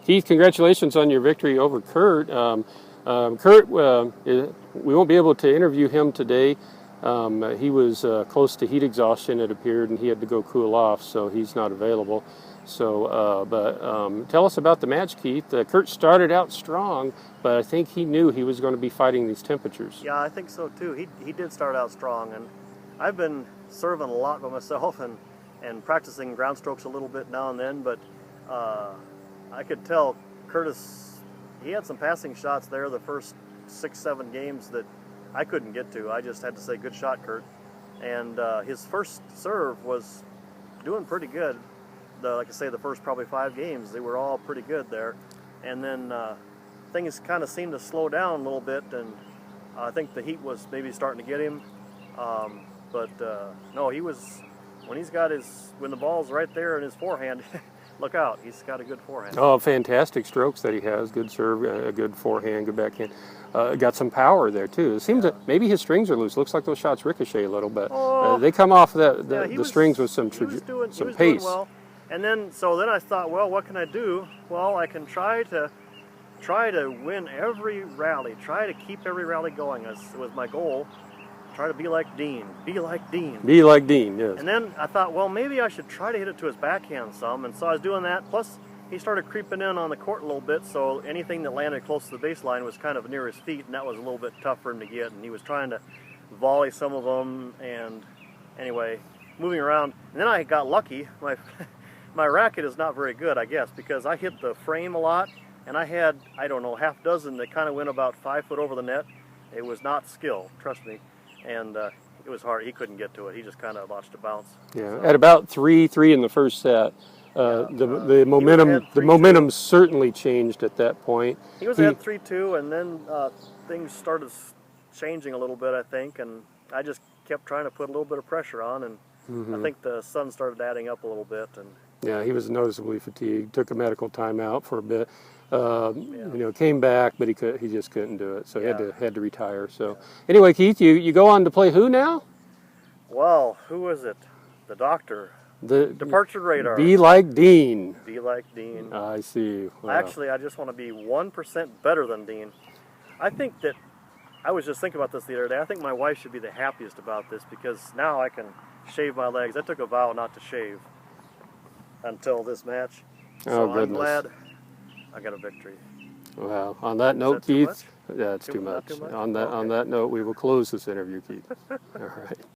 Keith, congratulations on your victory over Kurt. Kurt, we won't be able to interview him today. He was close to heat exhaustion, it appeared, and he had to go cool off, so he's not available. So, but tell us about the match, Keith. Kurt started out strong, but I think he knew he was going to be fighting these temperatures. Yeah, I think so too. He did start out strong, and I've been serving a lot by myself and practicing ground strokes a little bit now and then, but I could tell Curtis, he had some passing shots there the first 6-7 games that I couldn't get to. I just had to say, good shot, Kurt. And his first serve was doing pretty good. Like I say, the first probably 5 games, they were all pretty good there. And then things kind of seemed to slow down a little bit, and I think the heat was maybe starting to get him. No, he was, when the ball's right there in his forehand, look out, he's got a good forehand. Oh, fantastic strokes that he has. Good serve, a good forehand, good backhand. Got some power there, too. It seems that maybe his strings are loose. Looks like those shots ricochet a little bit. They come off the strings with some pace. Doing well. And then I thought, well, what can I do? Well, I can try to win every rally, try to keep every rally going. It was my goal. Try to be like Dean. Be like Dean. Be like Dean, yes. And then I thought, well, maybe I should try to hit it to his backhand some. And so I was doing that. Plus, he started creeping in on the court a little bit, so anything that landed close to the baseline was kind of near his feet, and that was a little bit tough for him to get. And he was trying to volley some of them. And anyway, moving around. And then I got lucky. My racket is not very good, I guess, because I hit the frame a lot, and I had, I don't know, half dozen that kind of went about 5 foot over the net. It was not skill, trust me. And it was hard. He couldn't get to it. He just kind of watched it bounce. Yeah, so, at about 3-3 in the first set, the momentum certainly changed at that point. He was at 3-2, and then things started changing a little bit, I think, and I just kept trying to put a little bit of pressure on, and I think the sun started adding up a little bit. And yeah, he was noticeably fatigued. Took a medical timeout for a bit. Came back, but he just couldn't do it, so he had to retire. So anyway, Keith, you go on to play who now? Well, who is it? The doctor. The Departure radar. Be like Dean. Be like Dean. I see. Wow. Actually, I just want to be 1% better than Dean. I think that, I was just thinking about this the other day, I think my wife should be the happiest about this, because now I can shave my legs. I took a vow not to shave until this match. So goodness. I'm glad I got a victory. Well, on that note, Keith, much? Yeah, it's too much. Too much? On that note, we will close this interview, Keith. All right.